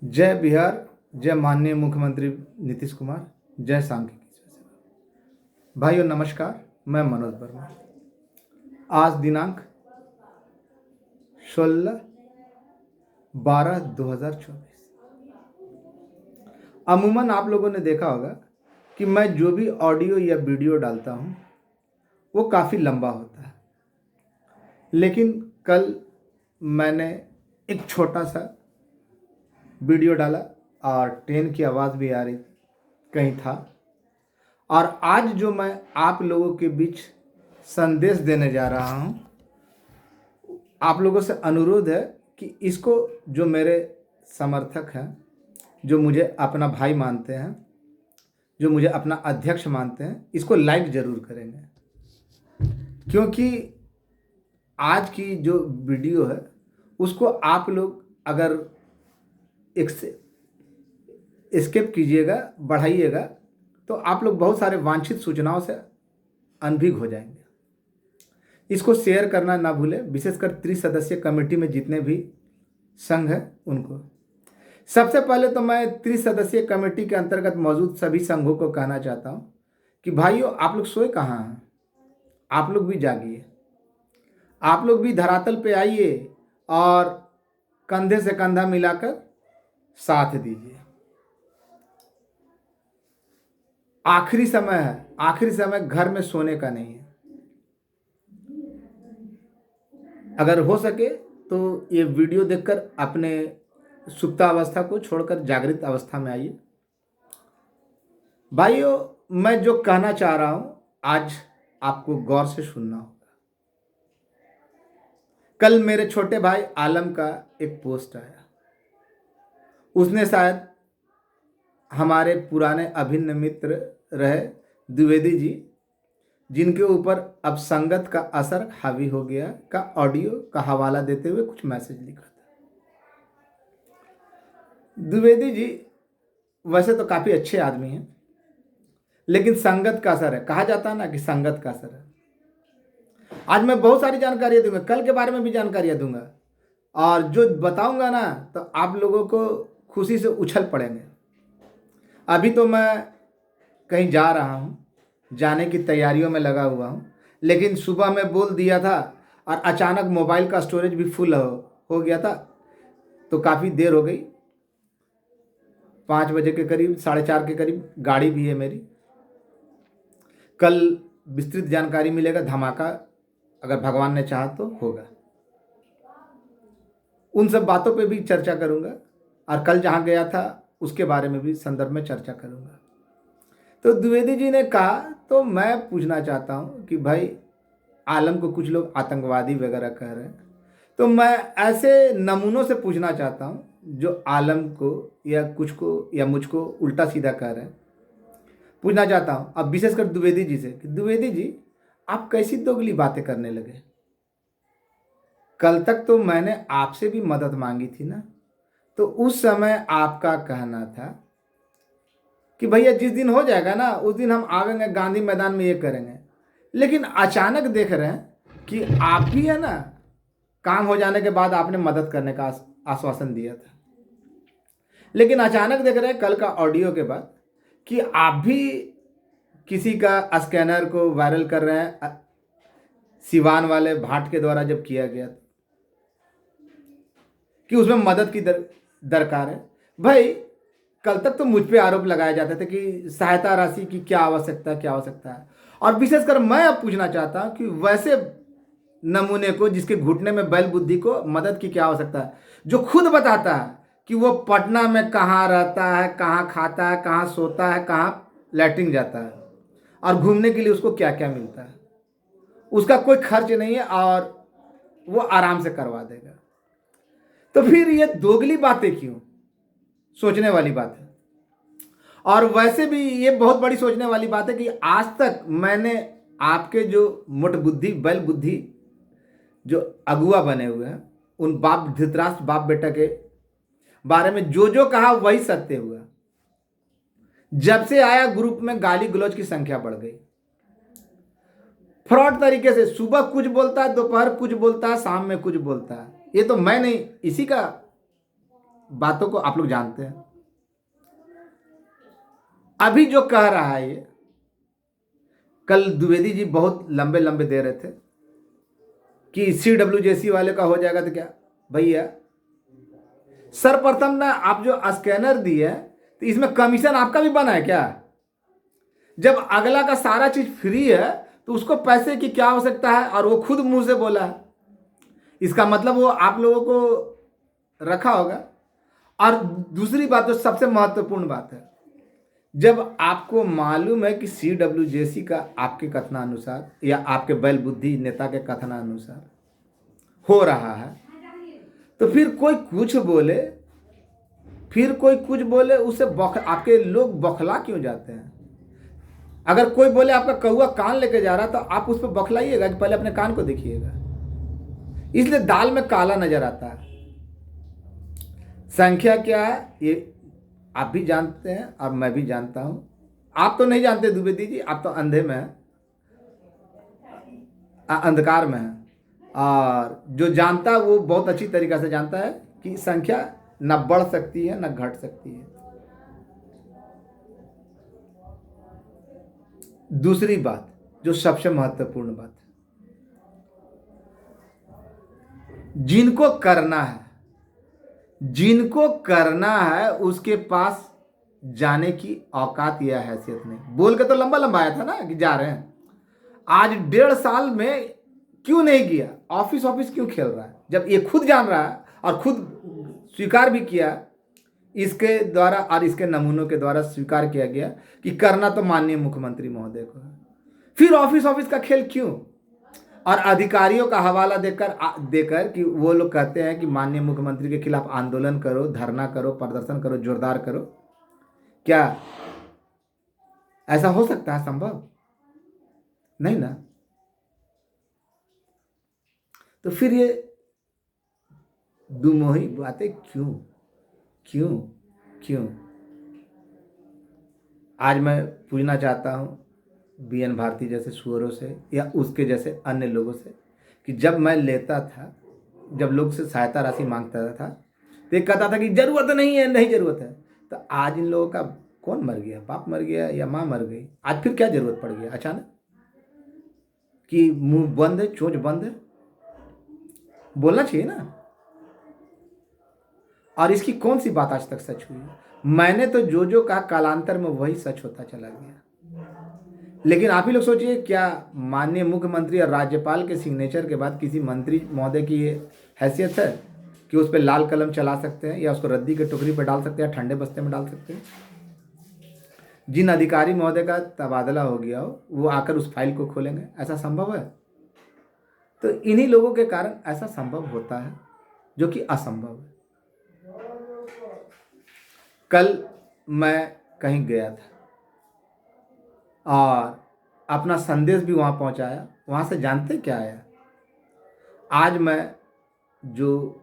जय बिहार, जय माननीय मुख्यमंत्री नीतीश कुमार, जय सांख्यिकी सेवा। भाइयों नमस्कार, मैं मनोज वर्मा। आज दिनांक 16/12/2024। अमूमन आप लोगों ने देखा होगा कि मैं जो भी ऑडियो या वीडियो डालता हूँ वो काफ़ी लंबा होता है, लेकिन कल मैंने एक छोटा सा वीडियो डाला और ट्रेन की आवाज़ भी आ रही थी, कहीं था। और आज जो मैं आप लोगों के बीच संदेश देने जा रहा हूँ, आप लोगों से अनुरोध है कि इसको जो मेरे समर्थक हैं, जो मुझे अपना भाई मानते हैं, जो मुझे अपना अध्यक्ष मानते हैं, इसको लाइक ज़रूर करेंगे, क्योंकि आज की जो वीडियो है उसको आप लोग अगर स्किप कीजिएगा, बढ़ाइएगा, तो आप लोग बहुत सारे वांछित सूचनाओं से अनभिज्ञ हो जाएंगे। इसको शेयर करना ना भूलें, विशेषकर त्रिसदस्यीय कमेटी में जितने भी संघ हैं उनको। सबसे पहले तो मैं त्रिसदस्यीय कमेटी के अंतर्गत मौजूद सभी संघों को कहना चाहता हूँ कि भाइयों, आप लोग सोए कहाँ हैं? आप लोग भी जागिए, आप लोग भी धरातल पे आइए और कंधे से कंधा मिलाकर साथ दीजिए। आखिरी समय है, आखिरी समय घर में सोने का नहीं है। अगर हो सके तो ये वीडियो देखकर अपने सुप्तावस्था को छोड़कर जागृत अवस्था में आइए। भाइयों, मैं जो कहना चाह रहा हूं आज आपको गौर से सुनना होगा। कल मेरे छोटे भाई आलम का एक पोस्ट आया, उसने शायद हमारे पुराने अभिन्न मित्र रहे द्विवेदी जी, जिनके ऊपर अब संगत का असर हावी हो गया, का ऑडियो का हवाला देते हुए कुछ मैसेज लिखा था। द्विवेदी जी वैसे तो काफ़ी अच्छे आदमी हैं, लेकिन संगत का असर है। कहा जाता है ना कि संगत का असर है। आज मैं बहुत सारी जानकारियाँ दूंगा, कल के बारे में भी जानकारियाँ दूंगा, और जो बताऊंगा ना तो आप लोगों को खुशी से उछल पड़ेंगे। अभी तो मैं कहीं जा रहा हूँ, जाने की तैयारियों में लगा हुआ हूँ, लेकिन सुबह में बोल दिया था और अचानक मोबाइल का स्टोरेज भी फुल हो गया था, तो काफ़ी देर हो गई। 5 बजे के करीब, 4:30 के करीब गाड़ी भी है मेरी। कल विस्तृत जानकारी मिलेगा, धमाका अगर भगवान ने चाहा तो होगा। उन सब बातों पे भी चर्चा करूँगा, और कल जहाँ गया था उसके बारे में भी संदर्भ में चर्चा करूँगा। तो द्विवेदी जी ने कहा, तो मैं पूछना चाहता हूँ कि भाई आलम को कुछ लोग आतंकवादी वगैरह कह रहे हैं, तो मैं ऐसे नमूनों से पूछना चाहता हूँ जो आलम को या कुछ को या मुझको उल्टा सीधा कह रहे हैं। पूछना चाहता हूँ अब विशेषकर द्विवेदी जी से कि द्विवेदी जी, आप कैसी दोगली बातें करने लगे? कल तक तो मैंने आपसे भी मदद मांगी थी ना, तो उस समय आपका कहना था कि भैया जिस दिन हो जाएगा ना उस दिन हम आवेंगे गांधी मैदान में, ये करेंगे। लेकिन अचानक देख रहे हैं कि आप भी है ना, काम हो जाने के बाद आपने मदद करने का आश्वासन दिया था, लेकिन अचानक देख रहे हैं कल का ऑडियो के बाद कि आप भी किसी का स्कैनर को वायरल कर रहे हैं, सिवान वाले भाट के द्वारा जब किया गया था, कि उसमें मदद की दरकार है। भाई कल तक तो मुझ पे आरोप लगाए जाते थे कि सहायता राशि की क्या आवश्यकता है, और विशेषकर मैं अब पूछना चाहता हूं कि वैसे नमूने को जिसके घुटने में बैल बुद्धि को मदद की क्या आवश्यकता है, जो खुद बताता है कि वो पटना में कहाँ रहता है, कहाँ खाता है, कहाँ सोता है, कहाँ लैट्रिन जाता है, और घूमने के लिए उसको क्या क्या मिलता है। उसका कोई खर्च नहीं है और वो आराम से करवा देगा। तो फिर ये दोगली बातें क्यों? सोचने वाली बात है। और वैसे भी ये बहुत बड़ी सोचने वाली बात है कि आज तक मैंने आपके जो मुठ बुद्धि बैल बुद्धि जो अगुआ बने हुए हैं, उन बाप धृतराष्ट्र बाप बेटा के बारे में जो कहा वही सत्य हुआ। जब से आया ग्रुप में गाली गलौज की संख्या बढ़ गई, फ्रॉड तरीके से सुबह कुछ बोलता है, दोपहर कुछ बोलता है, शाम में कुछ बोलता है। ये तो मैं नहीं, इसी का बातों को आप लोग जानते हैं। अभी जो कह रहा है ये, कल द्विवेदी जी बहुत लंबे लंबे दे रहे थे कि CWJC वाले का हो जाएगा, तो क्या भैया, सर्वप्रथम ना आप जो स्कैनर दिए तो इसमें कमीशन आपका भी बना है क्या? जब अगला का सारा चीज फ्री है तो उसको पैसे की क्या आवश्यकता है? और वो खुद मुंह से बोला है, इसका मतलब वो आप लोगों को रखा होगा। और दूसरी बात, जो सबसे महत्वपूर्ण बात है, जब आपको मालूम है कि CWJC का आपके कथनानुसार या आपके बैल बुद्धि नेता के कथनानुसार हो रहा है, तो फिर कोई कुछ बोले, उसे आपके लोग बौखला क्यों जाते हैं? अगर कोई बोले आपका कौआ कान लेके जा रहा, तो आप उस पर बौखलाइएगा कि पहले अपने कान को देखिएगा। इसलिए दाल में काला नजर आता है। संख्या क्या है ये आप भी जानते हैं और मैं भी जानता हूं। आप तो नहीं जानते द्विवेदी जी, आप तो अंधे में हैं, अंधकार में हैं। और जो जानता है वो बहुत अच्छी तरीक़ा से जानता है कि संख्या न बढ़ सकती है न घट सकती है। दूसरी बात, जो सबसे महत्वपूर्ण बात है, जिनको करना है उसके पास जाने की औकात या हैसियत नहीं। बोल के तो लंबा लंबा आया था ना कि जा रहे हैं। आज 1.5 साल में क्यों नहीं गया? ऑफिस क्यों खेल रहा है? जब ये खुद जान रहा है और खुद स्वीकार भी किया, इसके द्वारा और इसके नमूनों के द्वारा स्वीकार किया गया कि करना तो माननीय मुख्यमंत्री महोदय को है। फिर ऑफिस का खेल क्यों? और अधिकारियों का हवाला देकर कि वो लोग कहते हैं कि माननीय मुख्यमंत्री के खिलाफ आंदोलन करो, धरना करो, प्रदर्शन करो, जोरदार करो। क्या ऐसा हो सकता है? संभव नहीं ना। तो फिर ये दुमोही बातें क्यों क्यों क्यों? आज मैं पूछना चाहता हूं BN भारती जैसे सुअरों से या उसके जैसे अन्य लोगों से कि जब मैं लेता था, जब लोग से सहायता राशि मांगता था, तो एक कहता था कि जरूरत नहीं है, नहीं जरूरत है। तो आज इन लोगों का कौन मर गया? बाप मर गया या माँ मर गई? आज फिर क्या जरूरत पड़ गया अचानक कि मुंह बंद है, चोंच बंद है? बोलना चाहिए ना। और इसकी कौन सी बात आज तक सच हुई? मैंने तो जो कहा कालांतर में वही सच होता चला गया। लेकिन आप ही लोग सोचिए, क्या माननीय मुख्यमंत्री और राज्यपाल के सिग्नेचर के बाद किसी मंत्री महोदय की ये हैसियत है कि उस पर लाल कलम चला सकते हैं या उसको रद्दी के टोकरी पर डाल सकते हैं या ठंडे बस्ते में डाल सकते हैं? जिन अधिकारी महोदय का तबादला हो गया हो वो आकर उस फाइल को खोलेंगे? ऐसा संभव है? तो इन्हीं लोगों के कारण ऐसा संभव होता है जो कि असंभव है। कल मैं कहीं गया था और अपना संदेश भी वहाँ पहुँचाया। वहाँ से जानते क्या आया? आज मैं जो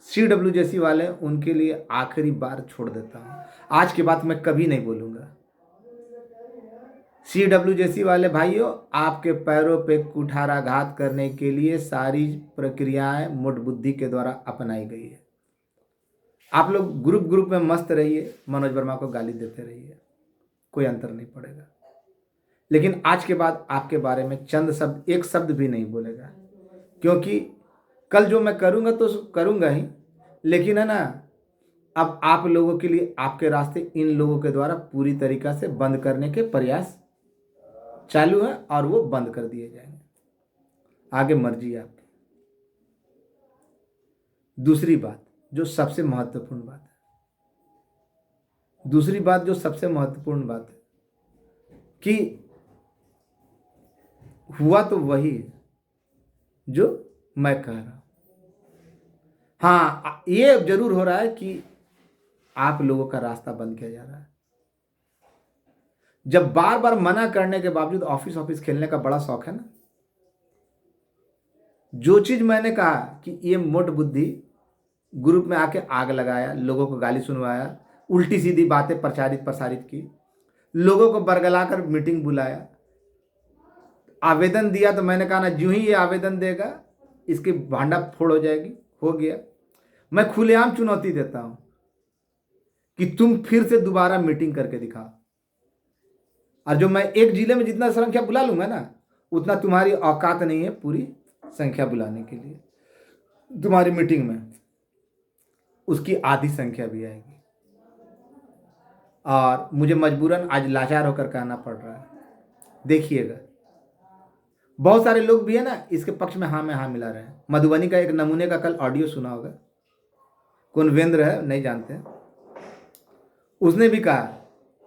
CWJC वाले उनके लिए आखिरी बार छोड़ देता हूँ। आज के बाद मैं कभी नहीं बोलूँगा। CWJC वाले भाइयों, आपके पैरों पे कुठाराघात करने के लिए सारी प्रक्रियाएं मुठ बुद्धि के द्वारा अपनाई गई है। आप लोग ग्रुप में मस्त रहिए, मनोज वर्मा को गाली देते रहिए, कोई अंतर नहीं पड़ेगा। लेकिन आज के बाद आपके बारे में चंद शब्द, एक शब्द भी नहीं बोलेगा, क्योंकि कल जो मैं करूँगा तो करूँगा ही, लेकिन है ना, अब आप लोगों के लिए आपके रास्ते इन लोगों के द्वारा पूरी तरीक़ा से बंद करने के प्रयास चालू है और वो बंद कर दिए जाएंगे। आगे मर्जी है आपकी। दूसरी बात जो सबसे महत्वपूर्ण बात है, कि हुआ तो वही है जो मैं कह रहा हूं। हाँ, ये जरूर हो रहा है कि आप लोगों का रास्ता बंद किया जा रहा है। जब बार बार मना करने के बावजूद ऑफिस खेलने का बड़ा शौक है ना, जो चीज मैंने कहा कि ये मोट बुद्धि ग्रुप में आके आग लगाया, लोगों को गाली सुनवाया, उल्टी सीधी बातें प्रसारित की, लोगों को बरगलाकर मीटिंग बुलाया, आवेदन दिया तो मैंने कहा ना, जो ही ये आवेदन देगा इसकी भांडा फोड़ हो जाएगी। हो गया। मैं खुलेआम चुनौती देता हूं कि तुम फिर से दोबारा मीटिंग करके दिखाओ। और जो मैं एक जिले में जितना संख्या बुला लूंगा ना, उतना तुम्हारी औकात नहीं है पूरी संख्या बुलाने के लिए। तुम्हारी मीटिंग में उसकी आधी संख्या भी आएगी। और मुझे मजबूरन आज लाचार होकर कहना पड़ रहा है। देखिएगा, बहुत सारे लोग भी है ना इसके पक्ष में हाँ मिला रहे हैं। मधुबनी का एक नमूने का कल ऑडियो सुना होगा, कौन वेंद्र है नहीं जानते हैं। उसने भी कहा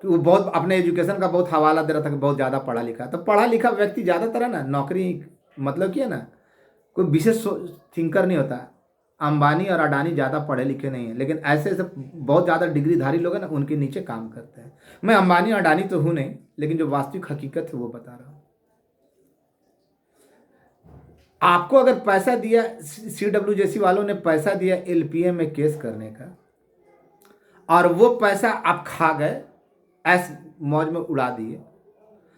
कि वो बहुत अपने एजुकेशन का बहुत हवाला दे रहा था कि बहुत ज़्यादा पढ़ा लिखा। तो पढ़ा लिखा व्यक्ति ज़्यादातर है ना नौकरी, मतलब कि है ना कोई विशेष थिंकर नहीं होता। अंबानी और अडानी ज़्यादा पढ़े लिखे नहीं हैं, लेकिन ऐसे ऐसे बहुत ज़्यादा डिग्रीधारी लोग हैं ना, उनके नीचे काम करते हैं। मैं अंबानी और अडानी तो हूँ नहीं, लेकिन जो वास्तविक हकीकत है वो बता रहा हूँ। आपको अगर पैसा दिया, CWJC वालों ने पैसा दिया LPA में केस करने का, और वो पैसा आप खा गए, ऐस मौज में उड़ा दिए।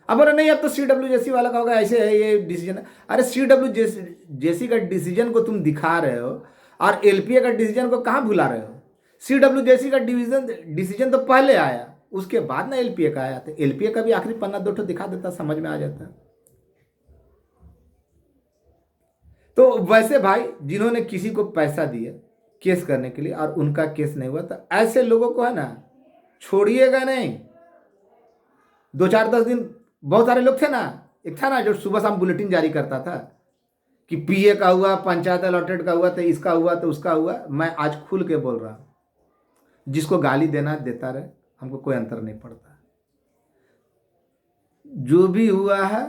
अब बोले नहीं, अब तो CWJC वाला का होगा, ऐसे है ये डिसीजन। अरे CWJC का डिसीजन को तुम दिखा रहे हो और LPA का डिसीजन को कहाँ भुला रहे हो। CWJC का डिसीजन तो पहले आया, उसके बाद ना LPA का आया। तो LPA का भी आखिरी पन्ना दो ठो दिखा देता, समझ में आ जाता। तो वैसे भाई जिन्होंने किसी को पैसा दिया केस करने के लिए और उनका केस नहीं हुआ, तो ऐसे लोगों को है ना छोड़िएगा नहीं। 2-4-10 दिन बहुत सारे लोग थे ना, एक था ना जो सुबह शाम बुलेटिन जारी करता था कि PA का हुआ, पंचायत अलॉटेड का हुआ, तो इसका हुआ तो उसका हुआ। मैं आज खुल के बोल रहा हूँ, जिसको गाली देना देता रहे, हमको कोई अंतर नहीं पड़ता। जो भी हुआ है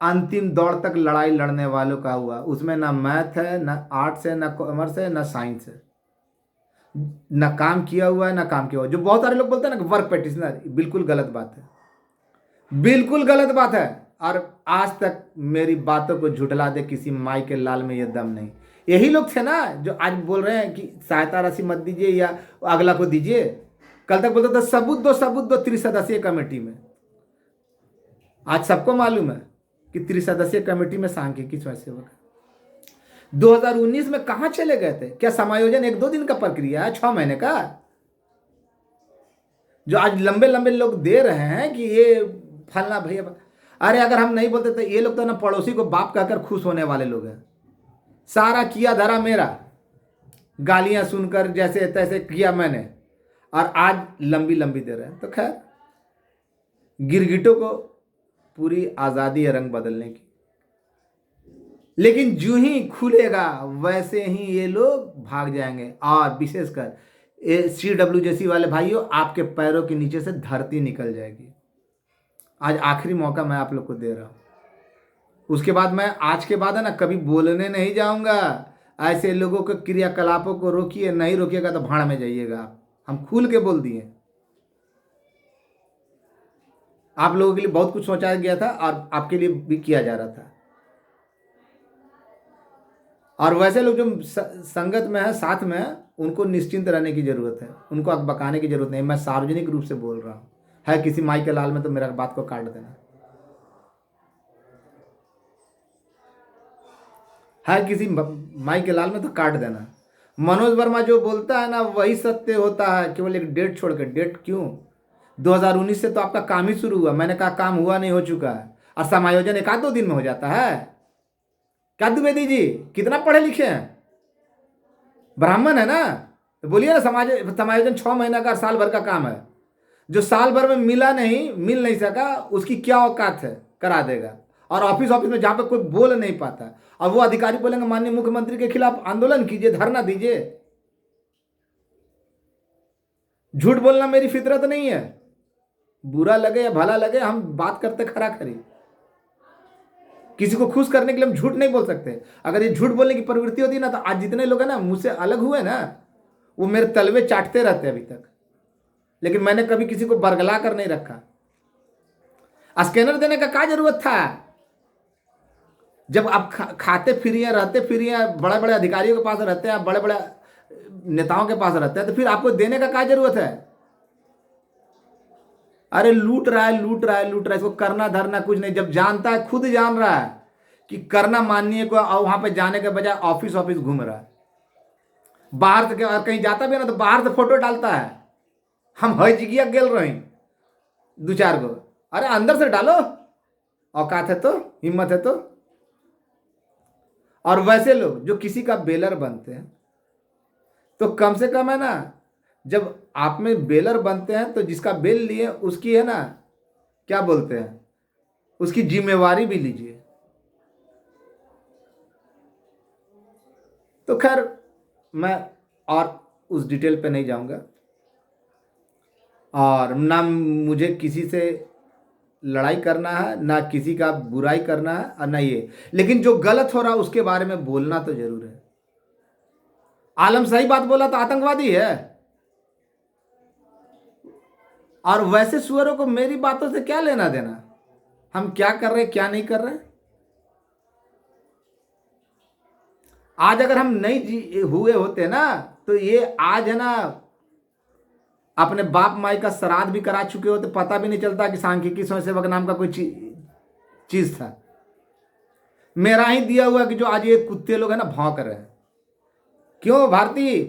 अंतिम दौड़ तक लड़ाई लड़ने वालों का हुआ। उसमें ना मैथ है, ना आर्ट्स है, ना कॉमर्स है, ना साइंस है, ना काम किया हुआ है, ना काम किया हुआ। जो बहुत सारे लोग बोलते हैं ना वर्क पेटिशनर, बिल्कुल गलत बात है, बिल्कुल गलत बात है। और आज तक मेरी बातों को झुठला दे किसी माई के लाल में ये दम नहीं। यही लोग थे ना जो आज बोल रहे हैं कि सहायता राशि मत दीजिए या अगला को दीजिए। कल तक बोलते थे सबूत दो त्रिसदस्यीय कमेटी में। आज सबको मालूम है कि त्रिसदस्यीय कमेटी में सांख्यिकी स्वयंसेवक 2019 में कहां चले गए थे। क्या समायोजन 1-2 दिन का प्रक्रिया है, 6 महीने का, जो आज लंबे लंबे लोग दे रहे हैं कि ये फलना भैया। अरे अगर हम नहीं बोलते तो ये लोग तो ना पड़ोसी को बाप कहकर खुश होने वाले लोग हैं। सारा किया धरा मेरा, गालियां सुनकर जैसे तैसे किया मैंने, और आज लंबी लंबी दे रहे हैं। तो खैर, गिरगिटों को पूरी आज़ादी है रंग बदलने की, लेकिन जो ही खुलेगा वैसे ही ये लोग भाग जाएंगे। और विशेषकर CWJC वाले भाइयों, आपके पैरों के नीचे से धरती निकल जाएगी। आज आखिरी मौका मैं आप लोग को दे रहा हूँ। उसके बाद मैं आज के बाद है ना कभी बोलने नहीं जाऊंगा। ऐसे लोगों के क्रियाकलापों को रोकिए, नहीं रोकिएगा तो भाड़ में जाइएगा आप। हम खुल के बोल दिए। आप लोगों के लिए बहुत कुछ सोचा गया था और आपके लिए भी किया जा रहा था। और वैसे लोग जो संगत में है, साथ में है, उनको निश्चिंत रहने की जरूरत है, उनको अब बकाने की जरूरत नहीं। मैं सार्वजनिक रूप से बोल रहा हूँ, है किसी माई के लाल में तो मेरा बात को काट देना, है किसी माई के लाल में तो काट देना। मनोज वर्मा जो बोलता है ना वही सत्य होता है, केवल एक डेट छोड़ के। डेट क्यों? 2019 से तो आपका काम ही शुरू हुआ। मैंने कहा काम हुआ नहीं, हो चुका है। और समायोजन 1-2 दिन में हो जाता है क्या? द्विवेदी जी कितना पढ़े लिखे हैं, ब्राह्मण है ना, तो बोलिए ना समायोजन 6 महीना का, साल भर का काम है। जो साल भर में मिल नहीं सका, उसकी क्या औकात है, करा देगा। और ऑफिस में जहां पे कोई बोल नहीं पाता, और वो अधिकारी बोलेंगे माननीय मुख्यमंत्री के खिलाफ आंदोलन कीजिए, धरना दीजिए। झूठ बोलना मेरी फितरत नहीं है। बुरा लगे या भला लगे, हम बात करते खरा खरी। किसी को खुश करने के लिए हम झूठ नहीं बोल सकते। अगर ये झूठ बोलने की प्रवृत्ति होती ना, तो आज जितने लोग हैं ना मुझसे अलग हुए ना, वो मेरे तलवे चाटते रहते अभी तक। लेकिन मैंने कभी किसी को बरगला कर नहीं रखा। स्कैनर देने का क्या जरूरत था? जब आप खाते फिरिए, रहते फिरिए, बड़े बड़े अधिकारियों के पास रहते हैं, बड़े बड़े नेताओं के पास रहते हैं, तो फिर आपको देने का क्या जरूरत है? अरे लूट रहा है, इसको करना धरना कुछ नहीं। जब जानता है, खुद जान रहा है कि करना माननीय को, और वहां पे जाने के बजाय ऑफिस घूम रहा है। बाहर से अगर कहीं जाता भी है ना तो बाहर से फोटो डालता है, हम हर जगह गेल रही 2-4 गो। अरे अंदर से डालो, औकात है तो, हिम्मत है तो। और वैसे लोग जो किसी का बेलर बनते हैं, तो कम से कम है ना, जब आप में बेलर बनते हैं तो जिसका बेल लिए उसकी है ना, क्या बोलते हैं, उसकी जिम्मेवारी भी लीजिए। तो खैर मैं और उस डिटेल पे नहीं जाऊंगा, और ना मुझे किसी से लड़ाई करना है, ना किसी का बुराई करना है, और ना ये, लेकिन जो गलत हो रहा है उसके बारे में बोलना तो जरूर है। आलम सही बात बोला तो आतंकवादी है, और वैसे सुअरों को मेरी बातों से क्या लेना देना, हम क्या कर रहे हैं क्या नहीं कर रहे हैं। आज अगर हम नहीं हुए होते ना, तो ये आज है ना अपने बाप माई का श्राद्ध भी करा चुके होते, पता भी नहीं चलता कि सांख्यिकी स्वयंसेवक नाम का कोई चीज था। मेरा ही दिया हुआ कि जो आज ये कुत्ते लोग है ना भौंक रहे हैं। क्यों भारती,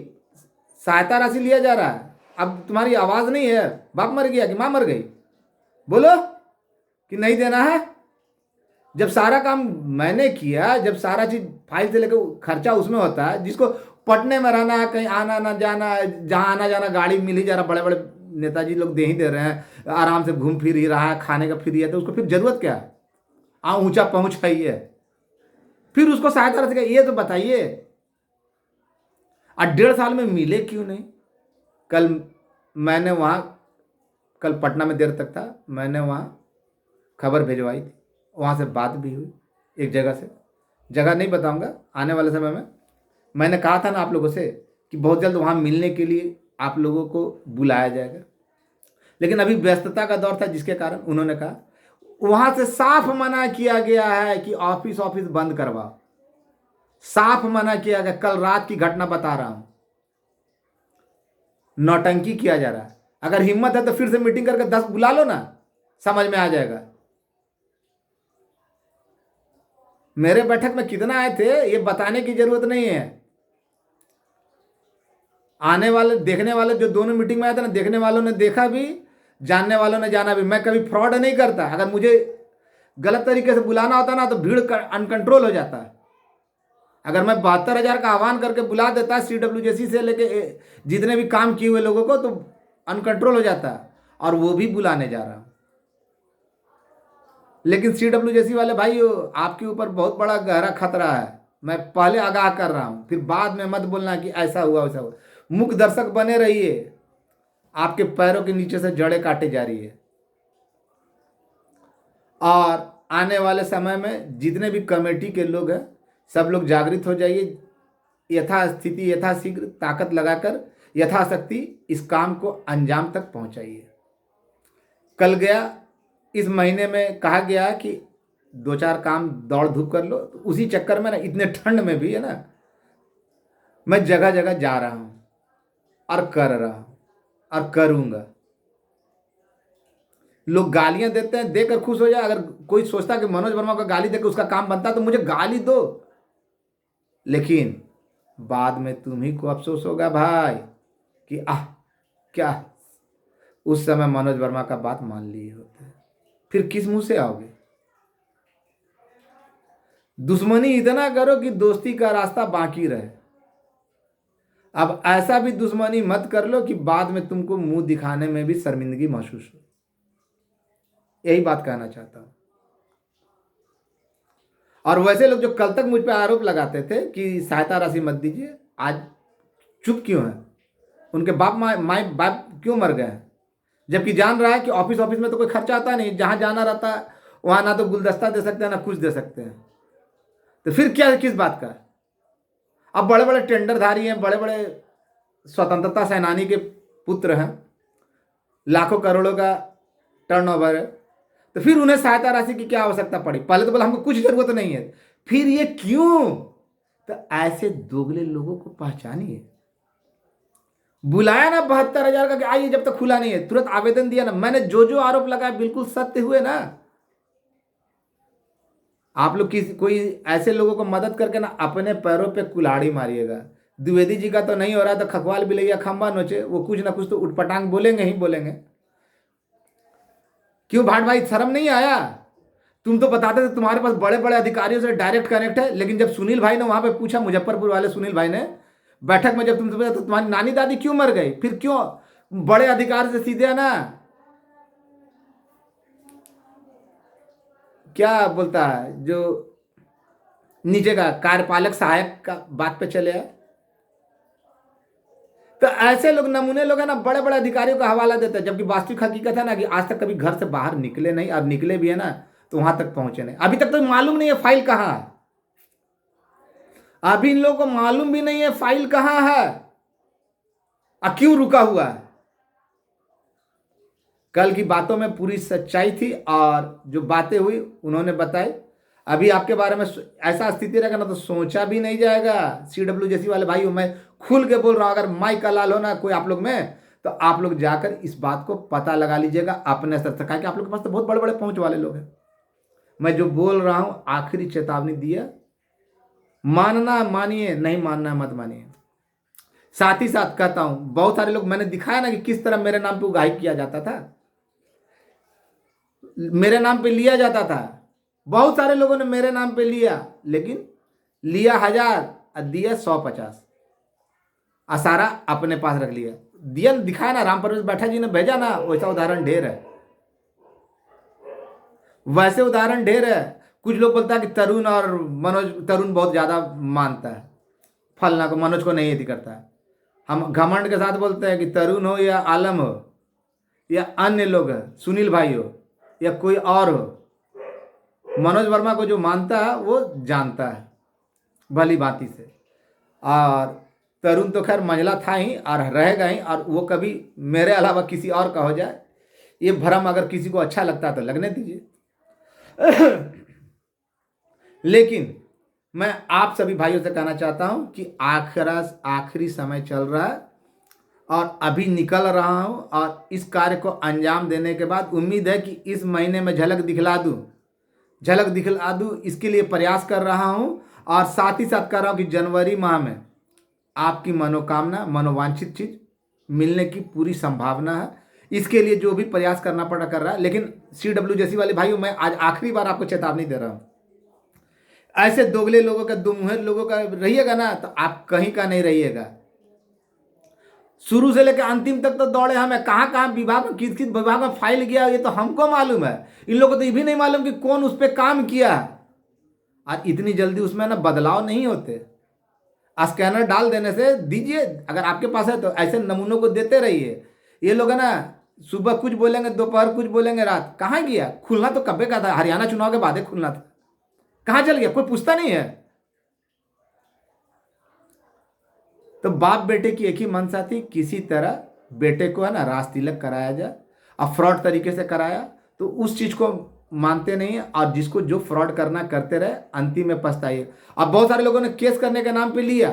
सहायता राशि लिया जा रहा है, अब तुम्हारी आवाज नहीं है, बाप मर गया कि मां मर गई, बोलो कि नहीं देना है। जब सारा काम मैंने किया, जब सारा चीज फाइल से लेकर खर्चा उसमें होता है, जिसको पटने में रहना है, कहीं आना ना जाना, जहां आना जाना गाड़ी मिल ही जा रहा, बड़े बड़े नेताजी लोग दे ही दे रहे हैं, आराम से घूम फिर ही रहा है, खाने का फ्री है, तो उसको फिर जरूरत क्या है, ऊंचा पहुंच है ये, फिर उसको सहायता राशि ये तो बताइए। और 1.5 साल में मिले क्यों नहीं। कल मैंने वहां, कल पटना में देर तक था, मैंने वहां खबर भिजवाई थी, वहां से बात भी हुई एक जगह से, जगह नहीं बताऊंगा, आने वाले समय में। मैंने कहा था ना आप लोगों से कि बहुत जल्द वहां मिलने के लिए आप लोगों को बुलाया जाएगा, लेकिन अभी व्यस्तता का दौर था, जिसके कारण उन्होंने कहा, वहां से साफ मना किया गया है कि ऑफिस ऑफिस बंद करवाओ, साफ मना किया गया। कल रात की घटना बता रहा हूं, नौटंकी किया जा रहा है। अगर हिम्मत है तो फिर से मीटिंग करके 10 बुला लो ना, समझ में आ जाएगा। मेरे बैठक में कितना आए थे ये बताने की जरूरत नहीं है। आने वाले देखने वाले जो दोनों मीटिंग में आए थे ना, देखने वालों ने देखा भी, जानने वालों ने जाना भी। मैं कभी फ्रॉड नहीं करता, अगर मुझे गलत तरीके से बुलाना होता ना तो भीड़ अनकंट्रोल हो जाता है। अगर मैं 72,000 का आह्वान करके बुला देता CWJC से लेके जितने भी काम किए हुए लोगों को, तो अनकंट्रोल हो जाता है, और वो भी बुलाने जा रहा हूं। लेकिन CWJC वाले भाई, आपके ऊपर बहुत बड़ा गहरा खतरा है, मैं पहले आगाह कर रहा हूं, फिर बाद में मत बोलना कि ऐसा हुआ वैसा हुआ। मुख दर्शक बने रहिए, आपके पैरों के नीचे से जड़ें काटे जा रही है। और आने वाले समय में जितने भी कमेटी के लोग हैं, सब लोग जागृत हो जाइए, यथास्थिति यथाशीघ्र ताकत लगाकर यथाशक्ति इस काम को अंजाम तक पहुंचाइए। कल गया, इस महीने में कहा गया कि 2-4 काम दौड़ धूप कर लो, तो उसी चक्कर में ना, इतने ठंड में भी है ना, मैं जगह जगह जा रहा हूं और कर रहा हूं और करूंगा। लोग गालियां देते हैं, देकर खुश हो जाए। अगर कोई सोचता कि मनोज वर्मा को गाली देकर उसका काम बनता, तो मुझे गाली दो, लेकिन बाद में तुम ही को अफसोस होगा भाई कि क्या उस समय मनोज वर्मा का बात मान लिए होते, फिर किस मुंह से आओगे। दुश्मनी इतना करो कि दोस्ती का रास्ता बाकी रहे। अब ऐसा भी दुश्मनी मत कर लो कि बाद में तुमको मुंह दिखाने में भी शर्मिंदगी महसूस हो। यही बात कहना चाहता हूं। और वैसे लोग जो कल तक मुझ पे आरोप लगाते थे कि सहायता राशि मत दीजिए, आज चुप क्यों है, उनके बाप माई बाप क्यों मर गए हैं, जबकि जान रहा है कि ऑफिस ऑफिस में तो कोई खर्चा आता नहीं, जहां जाना रहता है वहां ना तो गुलदस्ता दे सकते हैं ना कुछ दे सकते हैं, तो फिर क्या किस बात का। अब बड़े बड़े टेंडरधारी हैं, बड़े बड़े स्वतंत्रता सेनानी के पुत्र हैं, लाखों करोड़ों का टर्नओवर है, तो फिर उन्हें सहायता राशि की क्या आवश्यकता पड़ी। पहले तो बोला हमको कुछ जरूरत नहीं है, फिर ये क्यों। तो ऐसे दोगले लोगों को पहचानिए। बुलाया ना 72,000 का कि आइए, जब तक खुला नहीं है, तुरंत आवेदन दिया ना। मैंने जो जो आरोप लगाया बिल्कुल सत्य हुए ना। आप लोग किसी कोई ऐसे लोगों को मदद करके ना अपने पैरों पे कुल्हाड़ी मारिएगा, द्विवेदी जी का तो नहीं हो रहा, तो खकवाल बिलैया खंबा नोचे, वो कुछ ना कुछ तो उठपटांग बोलेंगे ही बोलेंगे। क्यों भाट भाई, शर्म नहीं आया? तुम तो बताते थे तुम्हारे पास बड़े बड़े अधिकारियों से डायरेक्ट कनेक्ट है, लेकिन जब सुनील भाई ने वहां पे पूछा, मुजफ्फरपुर वाले सुनील भाई ने बैठक में जब तुमसे पूछा तो तुम्हारी नानी दादी क्यों मर गई, फिर क्यों बड़े अधिकारी से सीधे है ना क्या बोलता है जो नीचे का कार्यपालक सहायक का बात पे चले आए। तो ऐसे लोग नमूने लोग है ना, बड़े बड़े अधिकारियों का हवाला देते हैं, जबकि वास्तविक हकीकत है ना कि आज तक कभी घर से बाहर निकले नहीं, और निकले भी है ना तो वहां तक पहुंचे नहीं। अभी तक तो मालूम नहीं है फाइल कहाँ है, अभी इन लोगों को मालूम भी नहीं है फाइल कहाँ है और क्यों रुका हुआ है। कल की बातों में पूरी सच्चाई थी, और जो बातें हुई उन्होंने बताई। अभी आपके बारे में ऐसा स्थिति रहेगा ना तो सोचा भी नहीं जाएगा। CWJC वाले भाई, मैं खुल के बोल रहा हूं, अगर माइक लाल हो ना कोई आप लोग में, तो आप लोग जाकर इस बात को पता लगा लीजिएगा अपने स्तर से, कि आप लोग के पास तो बहुत बड़े बड़े पहुंच वाले लोग हैं। मैं जो बोल रहा हूं आखिरी चेतावनी दिया, मानना मानिए, नहीं मानना मत मानिए। साथ ही साथ कहता हूं, बहुत सारे लोग, मैंने दिखाया ना कि किस तरह मेरे नाम पे उगाही किया जाता था, मेरे नाम पे लिया जाता था। बहुत सारे लोगों ने मेरे नाम पे लिया, लेकिन लिया 1000 और दिया 150, असारा अपने पास रख लिया। दिया दिखाया ना, राम परवेश बैठा जी ने भेजा ना, वैसा उदाहरण ढेर है, वैसे उदाहरण ढेर है। कुछ लोग बोलता है कि तरुण और मनोज, तरुण बहुत ज्यादा मानता है फलना को, मनोज को नहीं यदि करता है। हम घमंड के साथ बोलते हैं कि तरुण हो या आलम हो या अन्य लोग है, सुनील भाई हो या कोई और हो, मनोज वर्मा को जो मानता है वो जानता है भली भांति से। और तरुण तो खैर मंझला था ही और रहेगा ही, और वो कभी मेरे अलावा किसी और का हो जाए, ये भ्रम अगर किसी को अच्छा लगता है तो लगने दीजिए। लेकिन मैं आप सभी भाइयों से कहना चाहता हूं कि आखिरी समय चल रहा है और अभी निकल रहा हूं, और इस कार्य को अंजाम देने के बाद उम्मीद है कि इस महीने में झलक दिखला दूं, इसके लिए प्रयास कर रहा हूं। और साथ ही साथ कर रहा हूं कि जनवरी माह में आपकी मनोकामना, मनोवांछित चीज मिलने की पूरी संभावना है। इसके लिए जो भी प्रयास करना पड़ा कर रहा है। लेकिन CWJC वाले भाइयों, मैं आज आखिरी बार आपको चेतावनी दे रहा हूं, ऐसे दोगले लोगों का, दुमुहर लोगों का रहिएगा ना तो आप कहीं का नहीं रहिएगा। शुरू से लेकर अंतिम तक तो दौड़े हमें, कहाँ कहाँ विभाग में, किस किस विभाग में फाइल गया ये तो हमको मालूम है, इन लोगों को तो ये भी नहीं मालूम कि कौन उस पर काम किया। और इतनी जल्दी उसमें ना बदलाव नहीं होते। स्कैनर डाल देने से दीजिए, अगर आपके पास है तो ऐसे नमूनों को देते रहिए। ये लोग है ना सुबह कुछ बोलेंगे, दोपहर कुछ बोलेंगे, रात कहाँ गया, खुलना तो कब्बे का था, हरियाणा चुनाव के बाद खुलना था, कहाँ चल गया, कोई पूछता नहीं है। तो बाप बेटे की एक ही मंशा थी, किसी तरह बेटे को है ना राज तिलक कराया जाए, अब फ्रॉड तरीके से कराया तो उस चीज को मानते नहीं है, और जिसको जो फ्रॉड करना करते रहे, अंतिम में पछताइए। अब बहुत सारे लोगों ने केस करने के नाम पे लिया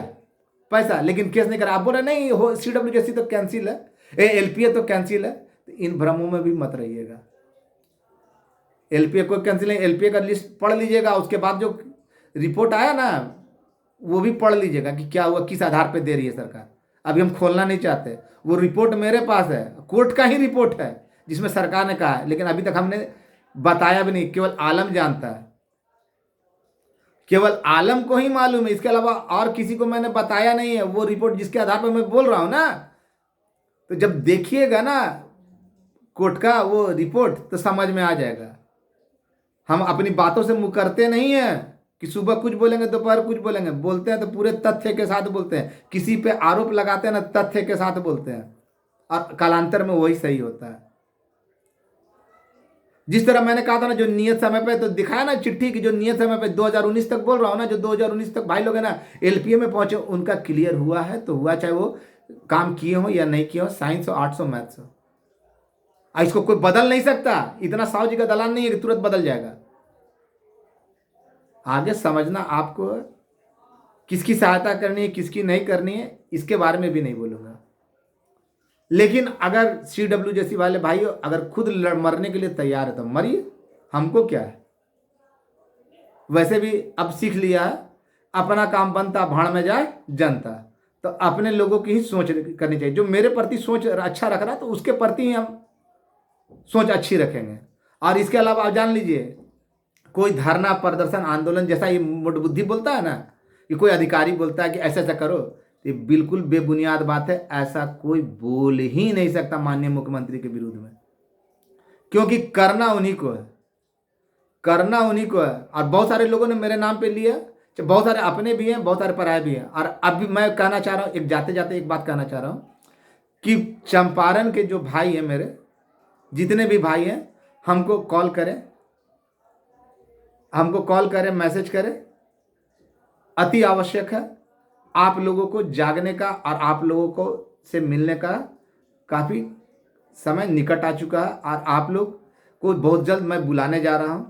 पैसा, लेकिन केस नहीं करा। आप बोल रहे नहीं हो CWJC तो कैंसिल है, LPA तो कैंसिल है, तो इन भ्रमों में भी मत रहिएगा। LPA को कैंसिल है, LPA का लिस्ट पढ़ लीजिएगा, उसके बाद जो रिपोर्ट आया ना वो भी पढ़ लीजिएगा कि क्या हुआ, किस आधार पे दे रही है सरकार। अभी हम खोलना नहीं चाहते, वो रिपोर्ट मेरे पास है, कोर्ट का ही रिपोर्ट है जिसमें सरकार ने कहा है, लेकिन अभी तक हमने बताया भी नहीं, केवल आलम जानता है, केवल आलम को ही मालूम है, इसके अलावा और किसी को मैंने बताया नहीं है। वो रिपोर्ट जिसके आधार पर मैं बोल रहा हूं ना, तो जब देखिएगा ना कोर्ट का वो रिपोर्ट तो समझ में आ जाएगा। हम अपनी बातों से मुकरते नहीं हैं कि सुबह कुछ बोलेंगे दोपहर कुछ बोलेंगे, बोलते हैं तो पूरे तथ्य के साथ बोलते हैं। किसी पे आरोप लगाते हैं ना, तथ्य के साथ बोलते हैं, और कालांतर में वही सही होता है। जिस तरह मैंने कहा था ना, जो नियत समय पे, तो दिखाया ना चिट्ठी की, जो नियत समय पे 2019 तक बोल रहा हूं ना, जो 2019 तक भाई लोग है ना LPA में पहुंचे, उनका क्लियर हुआ है तो हुआ, चाहे वो काम किए हो या नहीं किए हो, साइंस हो, आर्ट्स हो, मैथ्स हो। इसको कोई बदल नहीं सकता, इतना साहु जी का दलाल नहीं है कि तुरंत बदल जाएगा। आगे समझना आपको, किसकी सहायता करनी है किसकी नहीं करनी है इसके बारे में भी नहीं बोलूंगा। लेकिन अगर CWJC वाले भाई अगर खुद मरने के लिए तैयार है तो मरिए, हमको क्या है। वैसे भी अब सीख लिया है, अपना काम बनता भाड़ में जाए जनता। तो अपने लोगों की ही सोच करनी चाहिए। जो मेरे प्रति सोच अच्छा रख रहा है तो उसके प्रति ही हम सोच अच्छी रखेंगे। और इसके अलावा आप जान लीजिए, कोई धरना प्रदर्शन आंदोलन जैसा ये मुठबुद्धि बोलता है ना, कि कोई अधिकारी बोलता है कि ऐसा ऐसा करो, तो ये बिल्कुल बेबुनियाद बात है। ऐसा कोई बोल ही नहीं सकता माननीय मुख्यमंत्री के विरुद्ध में, क्योंकि करना उन्हीं को है, करना उन्हीं को है। और बहुत सारे लोगों ने मेरे नाम पे लिया, बहुत सारे अपने भी हैं, बहुत सारे पराये भी हैं। और अब भी मैं कहना चाह रहा हूँ, एक जाते जाते एक बात कहना चाह रहा हूँ कि चंपारण के जो भाई हैं, मेरे जितने भी भाई हैं, हमको कॉल करें, हमको कॉल करें, मैसेज करें। अति आवश्यक है। आप लोगों को जागने का और आप लोगों को से मिलने का काफ़ी समय निकट आ चुका है। और आप लोग को बहुत जल्द मैं बुलाने जा रहा हूं।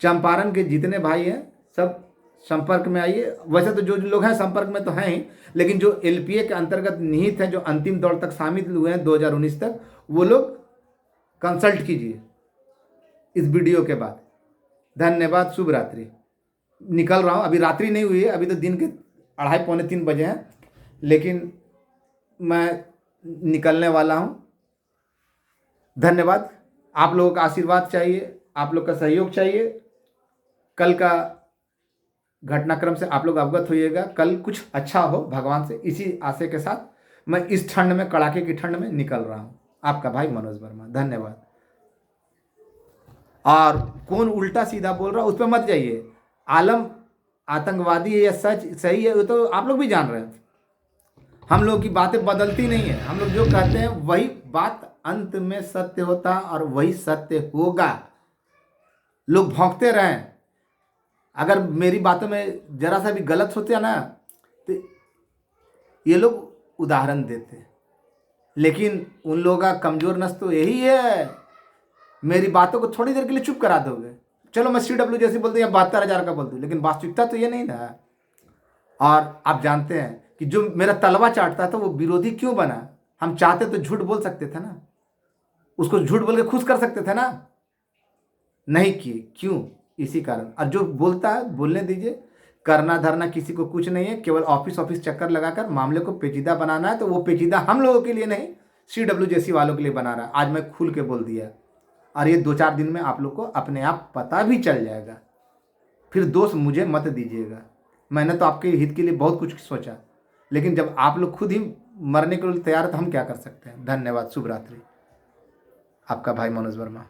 चंपारण के जितने भाई हैं सब संपर्क में आइए। वैसे तो जो लोग हैं संपर्क में तो हैं ही, लेकिन जो एलपीए के अंतर्गत निहित हैं, जो अंतिम दौर तक शामिल हुए हैं 2019 तक, वो लोग कंसल्ट कीजिए इस वीडियो के बाद। धन्यवाद, शुभ रात्रि। निकल रहा हूँ, अभी रात्रि नहीं हुई है, अभी तो दिन के 2:30 पौने 3 बजे हैं, लेकिन मैं निकलने वाला हूँ। धन्यवाद। आप लोगों का आशीर्वाद चाहिए, आप लोग का सहयोग चाहिए। कल का घटनाक्रम से आप लोग अवगत होइएगा। कल कुछ अच्छा हो भगवान से, इसी आशय के साथ मैं इस ठंड में, कड़ाके की ठंड में निकल रहा हूँ। आपका भाई मनोज वर्मा, धन्यवाद। और कौन उल्टा सीधा बोल रहा है उस पर मत जाइए। आलम आतंकवादी है या सच सही है वो तो आप लोग भी जान रहे हैं। हम लोग की बातें बदलती नहीं है। हम लोग जो कहते हैं वही बात अंत में सत्य होता है और वही सत्य होगा। लोग भौंकते रहें, अगर मेरी बातों में जरा सा भी गलत होते हैं ना तो ये लोग उदाहरण देते, लेकिन उन लोगों का कमजोर नस तो यही है, मेरी बातों को थोड़ी देर के लिए चुप करा दोगे। चलो मैं CW जैसी बोल दूँ या 72,000 का बोल दूँ, लेकिन वास्तविकता तो ये नहीं ना। और आप जानते हैं कि जो मेरा तलवा चाटता था वो विरोधी क्यों बना। हम चाहते तो झूठ बोल सकते थे ना, उसको झूठ बोल के खुश कर सकते थे ना, नहीं किए। क्यों? इसी कारण। और जो बोलता है बोलने दीजिए। करना धरना किसी को कुछ नहीं है, केवल ऑफिस ऑफिस चक्कर लगाकर मामले को पेचीदा बनाना है। तो वो पेचीदा हम लोगों के लिए नहीं, CW जैसी वालों के लिए बना रहा है। आज मैं खुल के बोल दिया, और ये 2-4 दिन में आप लोग को अपने आप पता भी चल जाएगा। फिर दोष मुझे मत दीजिएगा। मैंने तो आपके हित के लिए बहुत कुछ सोचा, लेकिन जब आप लोग खुद ही मरने के लिए तैयार है तो हम क्या कर सकते हैं। धन्यवाद, शुभ रात्रि। आपका भाई मनोज वर्मा।